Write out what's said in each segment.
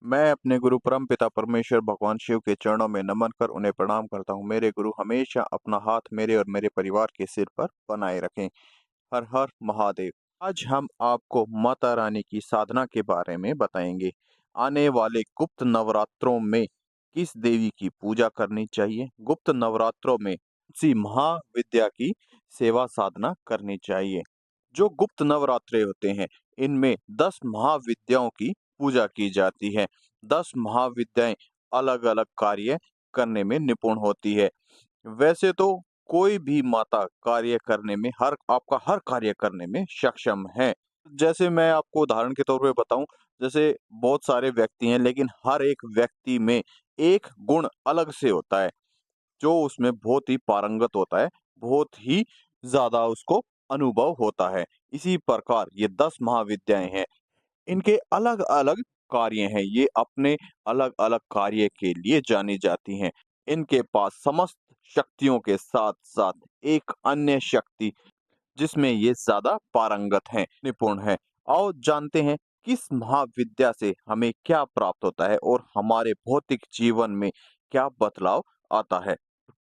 मैं अपने गुरु परमपिता परमेश्वर भगवान शिव के चरणों में नमन कर उन्हें प्रणाम करता हूँ। मेरे गुरु हमेशा अपना हाथ मेरे और मेरे परिवार के सिर पर बनाए रखें। हर हर महादेव। आज हम आपको माता रानी की साधना के बारे में बताएंगे। आने वाले गुप्त नवरात्रों में किस देवी की पूजा करनी चाहिए, गुप्त नवरात्रों में किसी महाविद्या की सेवा साधना करनी चाहिए। जो गुप्त नवरात्रे होते हैं, इनमें 10 महाविद्याओं की पूजा की जाती है। 10 महाविद्याएं अलग अलग कार्य करने में निपुण होती है। वैसे तो कोई भी माता कार्य करने में हर कार्य करने में सक्षम है। जैसे मैं आपको उदाहरण के तौर पे बताऊं, जैसे बहुत सारे व्यक्ति हैं, लेकिन हर एक व्यक्ति में एक गुण अलग से होता है जो उसमें बहुत ही पारंगत होता है, बहुत ही ज्यादा उसको अनुभव होता है। इसी प्रकार ये 10 महाविद्याएं हैं, इनके अलग अलग कार्य हैं। ये अपने अलग अलग कार्य के लिए जानी जाती हैं। इनके पास समस्त शक्तियों के साथ साथ एक अन्य शक्ति जिसमें ये ज्यादा पारंगत हैं, निपुण हैं। आओ जानते हैं किस महाविद्या से हमें क्या प्राप्त होता है और हमारे भौतिक जीवन में क्या बदलाव आता है।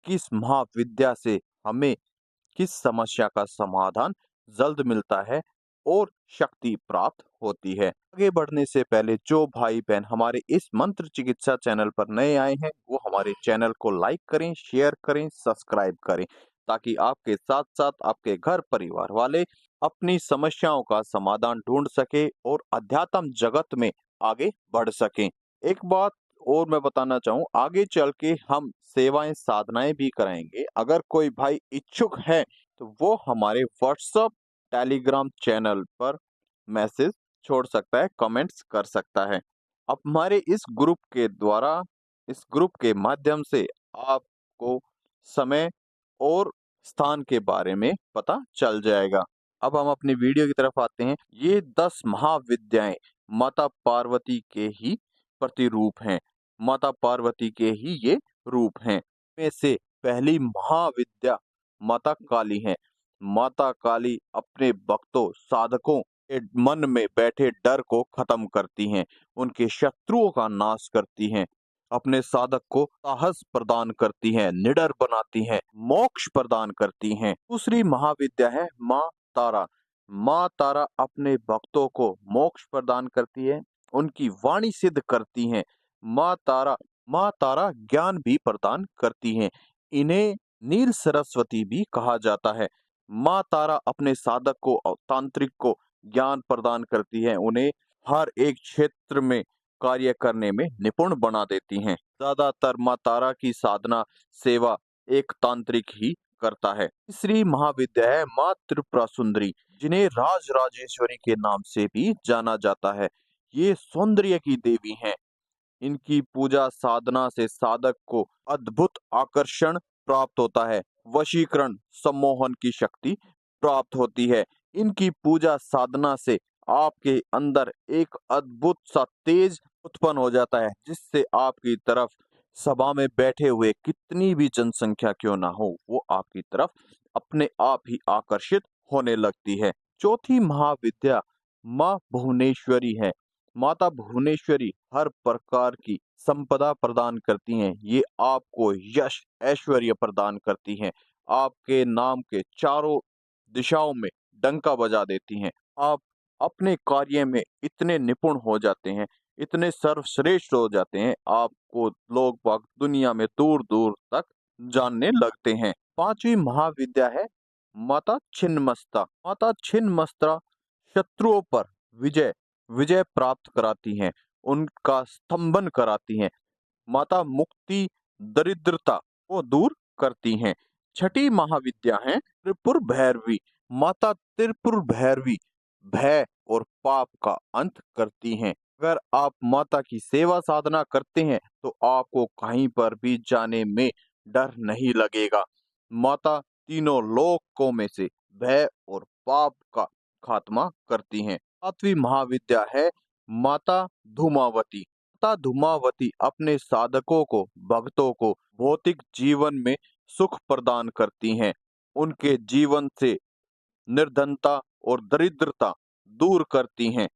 किस महाविद्या से हमें किस समस्या का समाधान जल्द मिलता है और शक्ति प्राप्त होती है। आगे बढ़ने से पहले जो भाई बहन हमारे इस मंत्र चिकित्सा चैनल पर नए आए हैं, वो हमारे चैनल को लाइक करें, शेयर करें, सब्सक्राइब करें, ताकि आपके साथ साथ आपके घर परिवार वाले अपनी समस्याओं का समाधान ढूंढ सके और अध्यात्म जगत में आगे बढ़ सकें। एक बात और मैं बताना चाहूँ, आगे चल के हम सेवाएं साधनाएं भी कराएंगे। अगर कोई भाई इच्छुक है तो वो हमारे व्हाट्सएप टेलीग्राम चैनल पर मैसेज छोड़ सकता है, कमेंट्स कर सकता है। अब हमारे इस ग्रुप के माध्यम से आपको समय और स्थान के बारे में पता चल जाएगा। अब हम अपनी वीडियो की तरफ आते हैं। ये 10 महाविद्याएं माता पार्वती के ही प्रतिरूप हैं। माता पार्वती के ही ये रूप हैं। में से पहली महाविद्या माता काली है। माता काली अपने भक्तों साधकों के मन में बैठे डर को खत्म करती हैं, उनके शत्रुओं का नाश करती हैं, अपने साधक को साहस प्रदान करती हैं, निडर बनाती हैं, मोक्ष प्रदान करती हैं। दूसरी महाविद्या है माँ तारा। माँ तारा अपने भक्तों को मोक्ष प्रदान करती है, उनकी वाणी सिद्ध करती हैं। माँ तारा ज्ञान भी प्रदान करती हैं। इन्हें नील सरस्वती भी कहा जाता है। माँ तारा अपने साधक को और तांत्रिक को ज्ञान प्रदान करती है, उन्हें हर एक क्षेत्र में कार्य करने में निपुण बना देती हैं। ज्यादातर माँ तारा की साधना सेवा एक तांत्रिक ही करता है। तीसरी महाविद्या है माँ त्रिपुरा सुंदरी, जिन्हें राज राजेश्वरी के नाम से भी जाना जाता है। ये सौंदर्य की देवी हैं। इनकी पूजा साधना से साधक को अद्भुत आकर्षण प्राप्त होता है, वशीकरण सम्मोहन की शक्ति प्राप्त होती है। इनकी पूजा साधना से आपके अंदर एक अद्भुत सा तेज उत्पन्न हो जाता है, जिससे आपकी तरफ सभा में बैठे हुए कितनी भी जनसंख्या क्यों ना हो, वो आपकी तरफ अपने आप ही आकर्षित होने लगती है। चौथी महाविद्या माँ भुवनेश्वरी है। माता भुवनेश्वरी हर प्रकार की संपदा प्रदान करती हैं। ये आपको यश ऐश्वर्य प्रदान करती हैं। आपके नाम के चारों दिशाओं में डंका बजा देती हैं। आप अपने कार्य में इतने निपुण हो जाते हैं, इतने सर्वश्रेष्ठ हो जाते हैं, आपको लोग बाग दुनिया में दूर दूर तक जानने लगते हैं। पांचवी महाविद्या है माता छिन्नमस्ता। माता छिन्नमस्ता शत्रुओं पर विजय विजय प्राप्त कराती हैं, उनका स्तंभन कराती हैं। माता मुक्ति दरिद्रता को दूर करती हैं। छठी महाविद्या है त्रिपुर भैरवी। माता त्रिपुर भैरवी भय और पाप का अंत करती हैं। अगर आप माता की सेवा साधना करते हैं तो आपको कहीं पर भी जाने में डर नहीं लगेगा। माता तीनों लोकों में से भय और पाप का खात्मा करती हैं। सातवीं महाविद्या है माता धूमावती। माता धूमावती अपने साधकों को भक्तों को भौतिक जीवन में सुख प्रदान करती हैं। उनके जीवन से निर्धनता और दरिद्रता दूर करती हैं।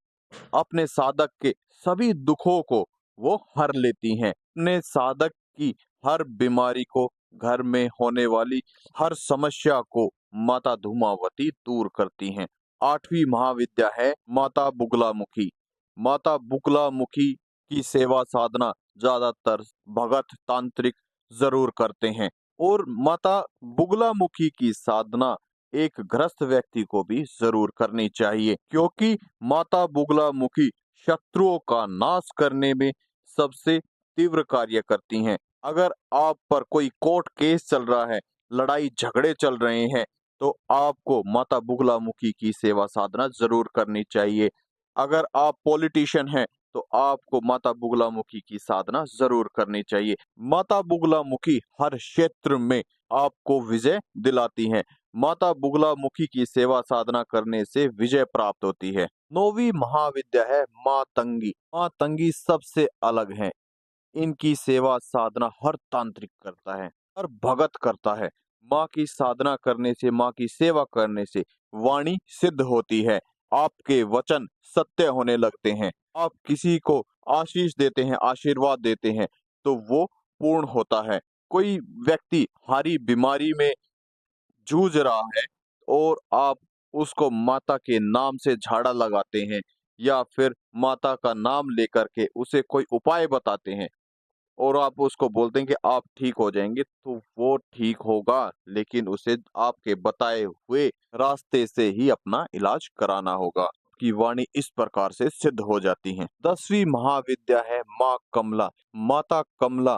अपने साधक के सभी दुखों को वो हर लेती हैं। अपने साधक की हर बीमारी को, घर में होने वाली हर समस्या को माता धूमावती दूर करती हैं। 8वीं महाविद्या है माता बुगलामुखी। माता बुगलामुखी की सेवा साधना ज्यादातर भगत तांत्रिक जरूर करते हैं, और माता बुगलामुखी की साधना एक ग्रस्त व्यक्ति को भी जरूर करनी चाहिए, क्योंकि माता बुगलामुखी शत्रुओं का नाश करने में सबसे तीव्र कार्य करती हैं। अगर आप पर कोई कोर्ट केस चल रहा है, लड़ाई झगड़े चल रहे हैं, तो आपको माता बुगलामुखी की सेवा साधना जरूर करनी चाहिए। अगर आप पॉलिटिशियन हैं, तो आपको माता बुगलामुखी की साधना जरूर करनी चाहिए। माता बुगलामुखी हर क्षेत्र में आपको विजय दिलाती हैं। माता बुगलामुखी की सेवा साधना करने से विजय प्राप्त होती है। 9वीं महाविद्या है माँ तंगी। माँ तंगी सबसे अलग है। इनकी सेवा साधना हर तांत्रिक करता है, हर भगत करता है। माँ की साधना करने से, माँ की सेवा करने से वाणी सिद्ध होती है। आपके वचन सत्य होने लगते हैं। आप किसी को आशीष देते हैं, आशीर्वाद देते हैं, तो वो पूर्ण होता है। कोई व्यक्ति भारी बीमारी में जूझ रहा है, और आप उसको माता के नाम से झाड़ा लगाते हैं, या फिर माता का नाम लेकर के उसे कोई उपाय बताते हैं, और आप उसको बोलते हैं कि आप ठीक हो जाएंगे, तो वो ठीक होगा, लेकिन उसे आपके बताए हुए रास्ते से ही अपना इलाज कराना होगा। की वाणी इस प्रकार से सिद्ध हो जाती है। 10वीं महाविद्या है माँ कमला। माता कमला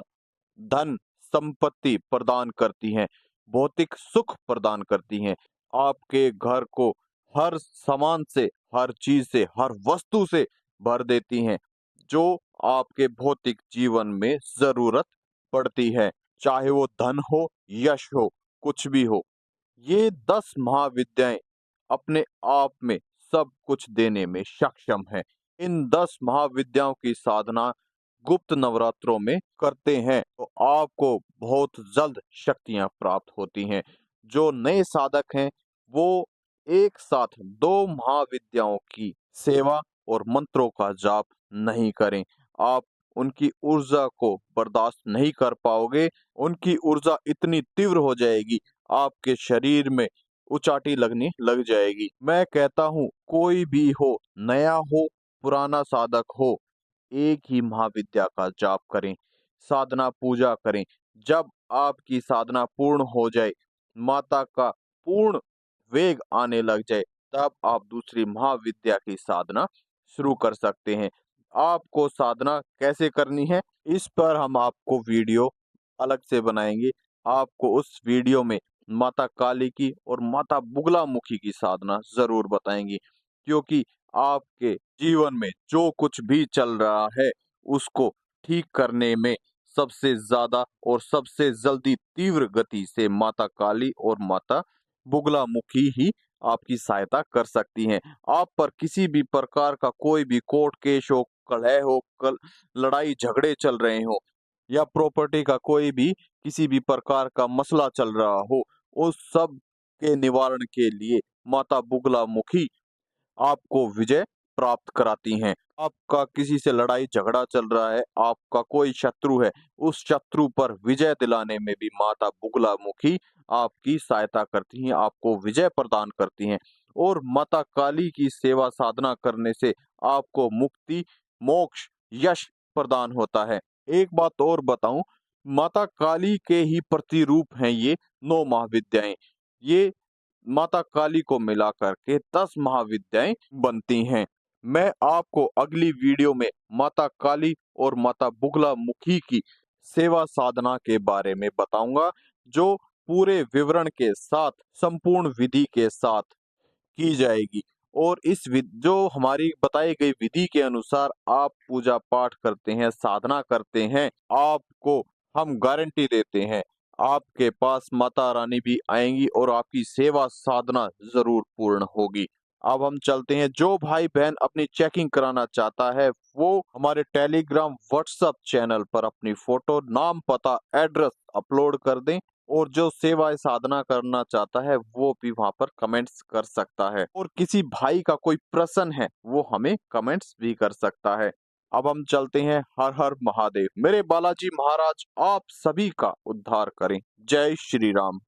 धन संपत्ति प्रदान करती हैं, भौतिक सुख प्रदान करती हैं। आपके घर को हर सामान से, हर चीज से, हर वस्तु से भर देती हैं, जो आपके भौतिक जीवन में जरूरत पड़ती है, चाहे वो धन हो, यश हो, कुछ भी हो। ये 10 महाविद्याएं अपने आप में सब कुछ देने में सक्षम है। इन 10 महाविद्याओं की साधना गुप्त नवरात्रों में करते हैं, तो आपको बहुत जल्द शक्तियां प्राप्त होती हैं। जो नए साधक हैं, वो एक साथ 2 महाविद्याओं की सेवा और मंत्रों का जाप नहीं करें। आप उनकी ऊर्जा को बर्दाश्त नहीं कर पाओगे। उनकी ऊर्जा इतनी तीव्र हो जाएगी, आपके शरीर में उचाटी लगने लग जाएगी। मैं कहता हूँ, कोई भी हो, नया हो, पुराना साधक हो, एक ही महाविद्या का जाप करें, साधना पूजा करें। जब आपकी साधना पूर्ण हो जाए, माता का पूर्ण वेग आने लग जाए, तब आप दूसरी महाविद्या की साधना शुरू कर सकते हैं। आपको साधना कैसे करनी है, इस पर हम आपको वीडियो अलग से बनाएंगे। आपको उस वीडियो में माता काली की और माता बुगलामुखी की साधना जरूर बताएंगे, क्योंकि आपके जीवन में जो कुछ भी चल रहा है, उसको ठीक करने में सबसे ज्यादा और सबसे जल्दी तीव्र गति से माता काली और माता बुगलामुखी ही आपकी सहायता कर सकती हैं। आप पर किसी भी प्रकार का कोई भी कोर्ट केस हो, कलह हो, लड़ाई झगड़े चल रहे हो, या प्रॉपर्टी का कोई भी किसी भी प्रकार का मसला चल रहा हो, उस सब के निवारण के लिए माता बुगलामुखी आपको विजय प्राप्त कराती हैं। आपका किसी से लड़ाई झगड़ा चल रहा है, आपका कोई शत्रु है, उस शत्रु पर विजय दिलाने में भी माता बुगलामुखी आपकी सहायता करती हैं, आपको विजय प्रदान करती हैं। और माता काली की सेवा साधना करने से आपको मुक्ति, मोक्ष, यश प्रदान होता है। एक बात और बताऊं, माता काली के ही प्रतिरूप हैं ये 9 महाविद्याएं। ये माता काली को मिलाकर के 10 महाविद्याएं बनती हैं। मैं आपको अगली वीडियो में माता काली और माता बुगलामुखी की सेवा साधना के बारे में बताऊंगा, जो पूरे विवरण के साथ, संपूर्ण विधि के साथ की जाएगी। और इस जो हमारी बताई गई विधि के अनुसार आप पूजा पाठ करते हैं, साधना करते हैं, आपको हम गारंटी देते हैं, आपके पास माता रानी भी आएंगी और आपकी सेवा साधना जरूर पूर्ण होगी। अब हम चलते हैं। जो भाई बहन अपनी चेकिंग कराना चाहता है, वो हमारे टेलीग्राम, व्हाट्सएप चैनल पर अपनी फोटो, नाम, पता, एड्रेस अपलोड कर दें, और जो सेवा साधना करना चाहता है, वो भी वहां पर कमेंट्स कर सकता है। और किसी भाई का कोई प्रश्न है, वो हमें कमेंट्स भी कर सकता है। अब हम चलते हैं। हर हर महादेव। मेरे बालाजी महाराज आप सभी का उद्धार करें। जय श्री राम।